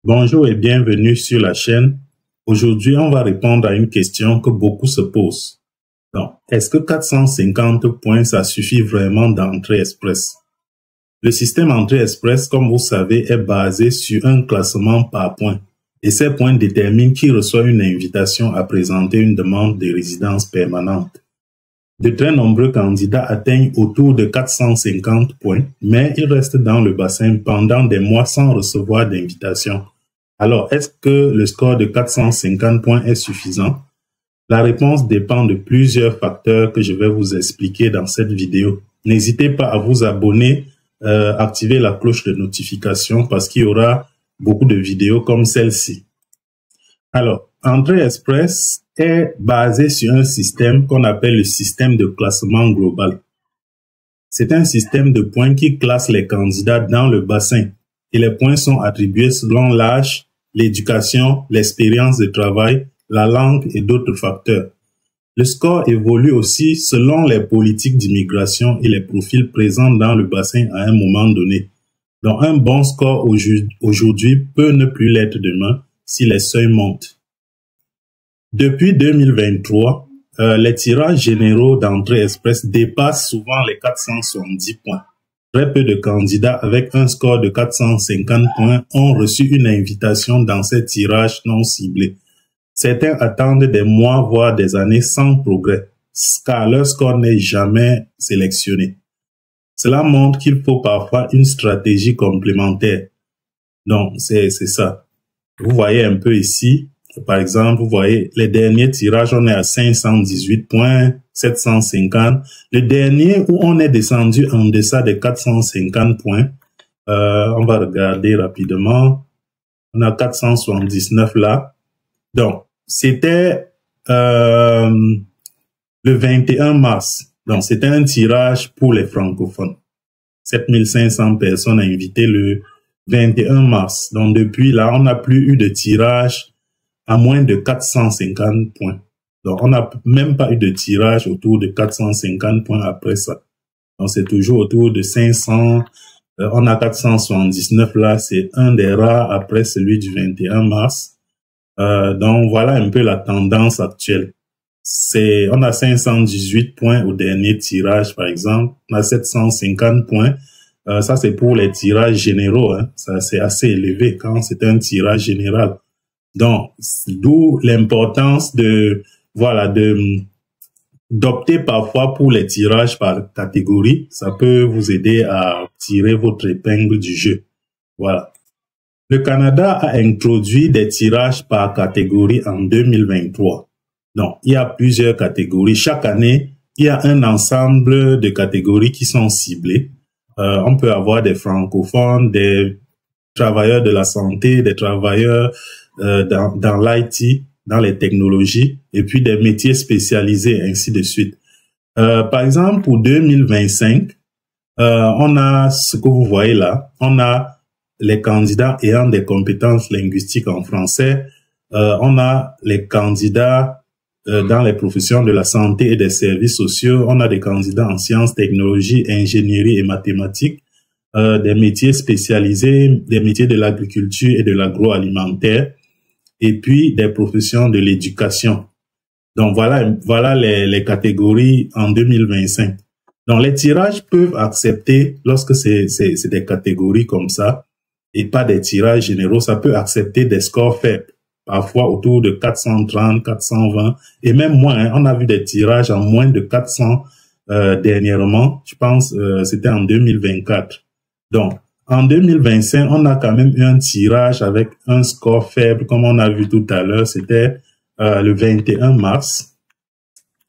Bonjour et bienvenue sur la chaîne. Aujourd'hui, on va répondre à une question que beaucoup se posent. Donc, est-ce que 450 points, ça suffit vraiment d'entrée express? Le système entrée express, comme vous savez, est basé sur un classement par points. Et ces points déterminent qui reçoit une invitation à présenter une demande de résidence permanente. De très nombreux candidats atteignent autour de 450 points, mais ils restent dans le bassin pendant des mois sans recevoir d'invitation. Alors, est-ce que le score de 450 points est suffisant? La réponse dépend de plusieurs facteurs que je vais vous expliquer dans cette vidéo. N'hésitez pas à vous abonner, activer la cloche de notification parce qu'il y aura beaucoup de vidéos comme celle-ci. Alors, Entrée Express est basé sur un système qu'on appelle le système de classement global. C'est un système de points qui classe les candidats dans le bassin et les points sont attribués selon l'âge, l'éducation, l'expérience de travail, la langue et d'autres facteurs. Le score évolue aussi selon les politiques d'immigration et les profils présents dans le bassin à un moment donné. Donc, un bon score aujourd'hui peut ne plus l'être demain si les seuils montent. Depuis 2023, les tirages généraux d'entrée express dépassent souvent les 470 points. Très peu de candidats avec un score de 450 points ont reçu une invitation dans ces tirages non ciblés. Certains attendent des mois, voire des années sans progrès, car leur score n'est jamais sélectionné. Cela montre qu'il faut parfois une stratégie complémentaire. Donc, c'est ça. Vous voyez un peu ici, par exemple, vous voyez les derniers tirages, on est à 518 points, 750. Le dernier où on est descendu en deçà des 450 points, on va regarder rapidement. On a 479 là. Donc, c'était le 21 mars. Donc, c'était un tirage pour les francophones. 7500 personnes invitées le 21 mars. Donc, depuis là, on n'a plus eu de tirage à moins de 450 points. Donc, on n'a même pas eu de tirage autour de 450 points après ça. Donc, c'est toujours autour de 500. On a 479 là, c'est un des rares après celui du 21 mars. Donc, voilà un peu la tendance actuelle. On a 518 points au dernier tirage, par exemple. On a 750 points. Ça, c'est pour les tirages généraux, hein. Ça, c'est assez élevé quand c'est un tirage général. Donc, d'où l'importance d'opter parfois pour les tirages par catégorie. Ça peut vous aider à tirer votre épingle du jeu. Voilà. Le Canada a introduit des tirages par catégorie en 2023. Donc, il y a plusieurs catégories. Chaque année, il y a un ensemble de catégories qui sont ciblées. On peut avoir des francophones, des travailleurs de la santé, des travailleurs dans l'IT, dans les technologies, et puis des métiers spécialisés, ainsi de suite. Par exemple, pour 2025, on a ce que vous voyez là. On a les candidats ayant des compétences linguistiques en français. On a les candidats dans les professions de la santé et des services sociaux. On a des candidats en sciences, technologies, ingénierie et mathématiques. Des métiers spécialisés, des métiers de l'agriculture et de l'agroalimentaire, et puis des professions de l'éducation. Donc voilà les catégories en 2025. Donc les tirages peuvent accepter, lorsque c'est des catégories comme ça, et pas des tirages généraux, ça peut accepter des scores faibles, parfois autour de 430, 420, et même moins, hein. On a vu des tirages en moins de 400 dernièrement, je pense c'était en 2024. Donc, en 2025, on a quand même eu un tirage avec un score faible, comme on a vu tout à l'heure, c'était le 21 mars.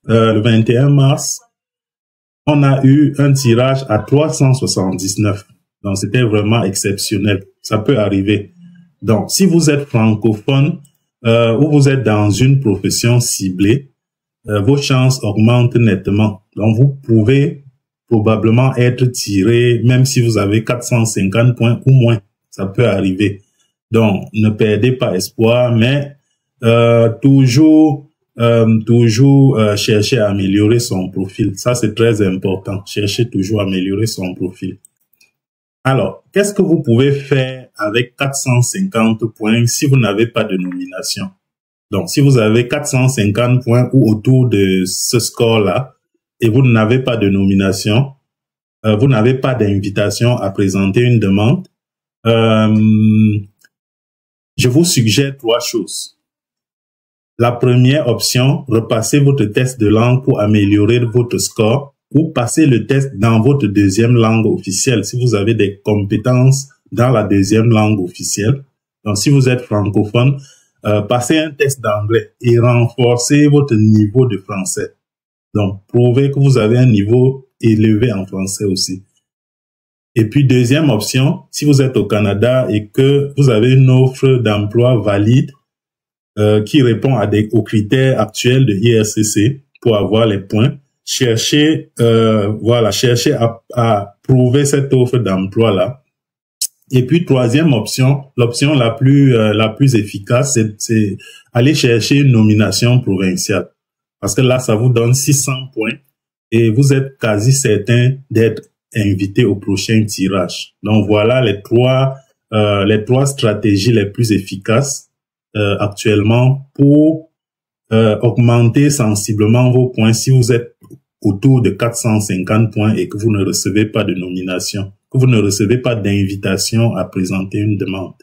Le 21 mars, on a eu un tirage à 379. Donc, c'était vraiment exceptionnel. Ça peut arriver. Donc, si vous êtes francophone ou vous êtes dans une profession ciblée, vos chances augmentent nettement. Donc, vous pouvez probablement être tiré, même si vous avez 450 points ou moins. Ça peut arriver. Donc, ne perdez pas espoir, mais toujours chercher à améliorer son profil. Ça, c'est très important. Cherchez toujours à améliorer son profil. Alors, qu'est-ce que vous pouvez faire avec 450 points si vous n'avez pas de nomination? Donc, si vous avez 450 points ou autour de ce score-là et vous n'avez pas de nomination, vous n'avez pas d'invitation à présenter une demande, je vous suggère 3 choses. La première option, repassez votre test de langue pour améliorer votre score ou passez le test dans votre deuxième langue officielle si vous avez des compétences dans la deuxième langue officielle. Donc, si vous êtes francophone, passez un test d'anglais et renforcez votre niveau de français. Donc, prouvez que vous avez un niveau élevé en français aussi. Et puis, deuxième option, si vous êtes au Canada et que vous avez une offre d'emploi valide qui répond aux critères actuels de IRCC pour avoir les points, cherchez à prouver cette offre d'emploi-là. Et puis, troisième option, l'option la plus efficace, c'est aller chercher une nomination provinciale. Parce que là, ça vous donne 600 points et vous êtes quasi certain d'être invité au prochain tirage. Donc, voilà les trois stratégies les plus efficaces actuellement pour augmenter sensiblement vos points si vous êtes autour de 450 points et que vous ne recevez pas de nomination, que vous ne recevez pas d'invitation à présenter une demande.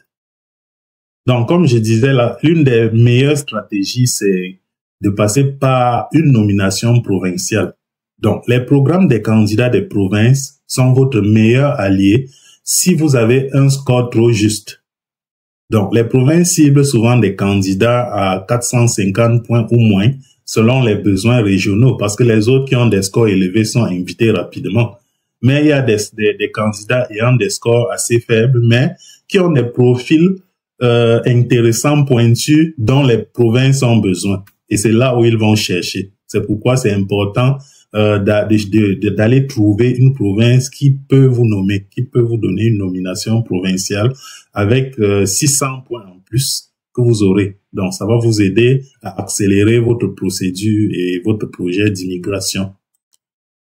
Donc, comme je disais, l'une des meilleures stratégies, c'est de passer par une nomination provinciale. Donc, les programmes des candidats des provinces sont votre meilleur allié si vous avez un score trop juste. Donc, les provinces ciblent souvent des candidats à 450 points ou moins selon les besoins régionaux parce que les autres qui ont des scores élevés sont invités rapidement. Mais il y a des candidats ayant des scores assez faibles, mais qui ont des profils intéressants, pointus, dont les provinces ont besoin. Et c'est là où ils vont chercher. C'est pourquoi c'est important d'aller trouver une province qui peut vous nommer, qui peut vous donner une nomination provinciale avec 600 points en plus que vous aurez. Donc, ça va vous aider à accélérer votre procédure et votre projet d'immigration.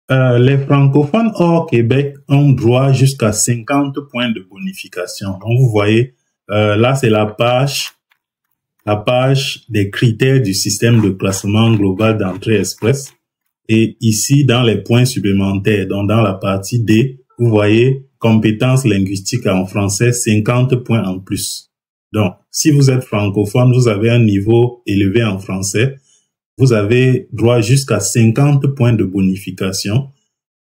Les francophones hors Québec ont droit jusqu'à 50 points de bonification. Donc, vous voyez, là, c'est la page des critères du système de classement global d'entrée express. Et ici, dans les points supplémentaires, donc dans la partie D, vous voyez compétences linguistiques en français, 50 points en plus. Donc, si vous êtes francophone, vous avez un niveau élevé en français, vous avez droit jusqu'à 50 points de bonification.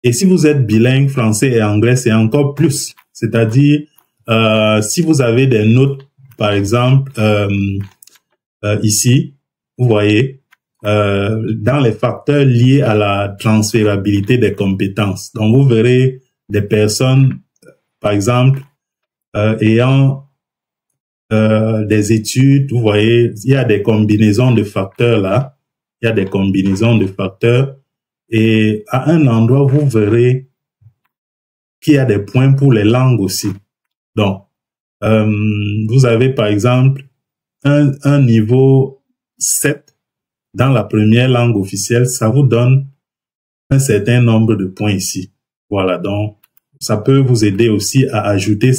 Et si vous êtes bilingue français et anglais, c'est encore plus. C'est-à-dire, si vous avez des notes, par exemple, ici, vous voyez, dans les facteurs liés à la transférabilité des compétences. Donc, vous verrez des personnes, par exemple, ayant des études, vous voyez, il y a des combinaisons de facteurs là. Il y a des combinaisons de facteurs. Et à un endroit, vous verrez qu'il y a des points pour les langues aussi. Donc, vous avez par exemple un niveau 7 dans la première langue officielle, ça vous donne un certain nombre de points ici. Voilà, donc ça peut vous aider aussi à ajouter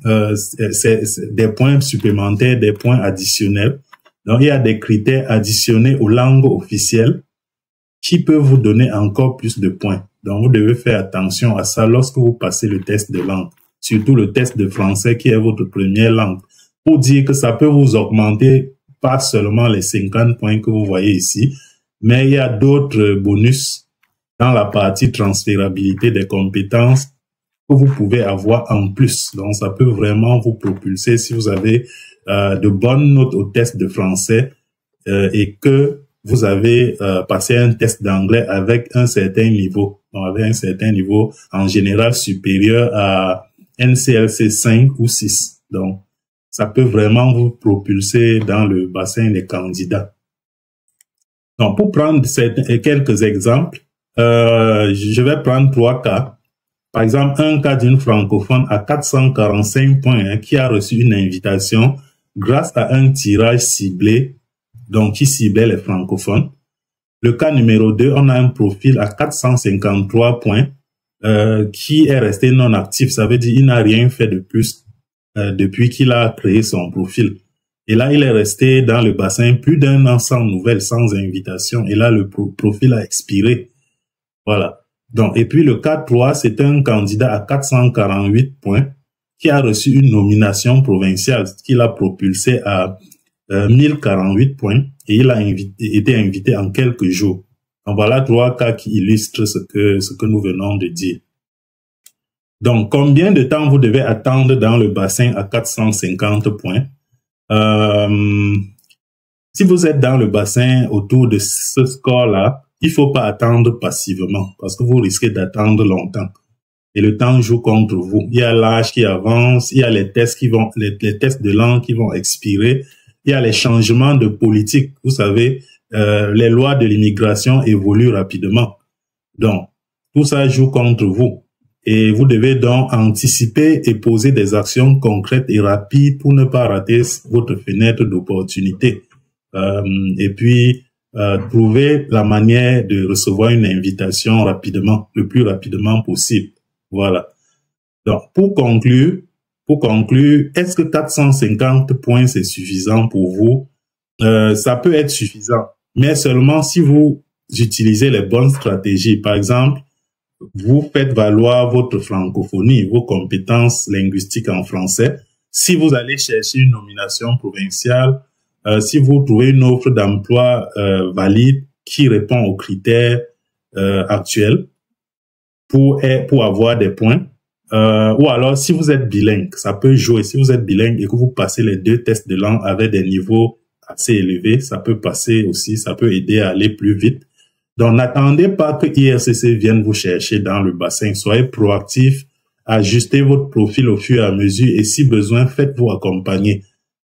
des points supplémentaires, des points additionnels. Donc, il y a des critères additionnés aux langues officielles qui peuvent vous donner encore plus de points. Donc, vous devez faire attention à ça lorsque vous passez le test de langue, surtout le test de français qui est votre première langue, pour dire que ça peut vous augmenter pas seulement les 50 points que vous voyez ici, mais il y a d'autres bonus dans la partie transférabilité des compétences que vous pouvez avoir en plus. Donc, ça peut vraiment vous propulser si vous avez de bonnes notes au test de français et que vous avez passé un test d'anglais avec un certain niveau. Donc, avec un certain niveau en général supérieur à NCLC 5 ou 6. Donc, ça peut vraiment vous propulser dans le bassin des candidats. Donc, pour prendre quelques exemples, je vais prendre 3 cas. Par exemple, un cas d'une francophone à 445 points qui a reçu une invitation grâce à un tirage ciblé, donc qui ciblait les francophones. Le cas numéro 2, on a un profil à 453 points qui est resté non actif. Ça veut dire il n'a rien fait de plus depuis qu'il a créé son profil. Et là, il est resté dans le bassin plus d'un an sans nouvelles, sans invitation. Et là, le profil a expiré. Voilà. Donc, et puis le 4-3, c'est un candidat à 448 points qui a reçu une nomination provinciale, ce qui l'a propulsé à 1048 points, et il a été invité en quelques jours. Donc voilà 3 cas qui illustrent ce que nous venons de dire. Donc, combien de temps vous devez attendre dans le bassin à 450 points? Si vous êtes dans le bassin autour de ce score-là, il faut pas attendre passivement parce que vous risquez d'attendre longtemps. Et le temps joue contre vous. Il y a l'âge qui avance, il y a les tests les tests de langue qui vont expirer, il y a les changements de politique. Vous savez, les lois de l'immigration évoluent rapidement. Donc, tout ça joue contre vous. Et vous devez donc anticiper et poser des actions concrètes et rapides pour ne pas rater votre fenêtre d'opportunité. Et puis, trouver la manière de recevoir une invitation rapidement, le plus rapidement possible. Voilà. Donc, pour conclure, est-ce que 450 points c'est suffisant pour vous? Ça peut être suffisant, mais seulement si vous utilisez les bonnes stratégies. Par exemple, vous faites valoir votre francophonie, vos compétences linguistiques en français. Si vous allez chercher une nomination provinciale, si vous trouvez une offre d'emploi valide qui répond aux critères actuels pour avoir des points, ou alors si vous êtes bilingue, ça peut jouer. Si vous êtes bilingue et que vous passez les 2 tests de langue avec des niveaux assez élevés, ça peut passer aussi, ça peut aider à aller plus vite. Donc, n'attendez pas que IRCC vienne vous chercher dans le bassin. Soyez proactif, ajustez votre profil au fur et à mesure et si besoin, faites-vous accompagner.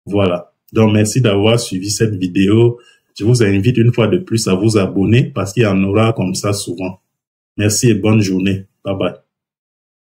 Voilà. Donc, merci d'avoir suivi cette vidéo. Je vous invite une fois de plus à vous abonner parce qu'il y en aura comme ça souvent. Merci et bonne journée. Bye bye.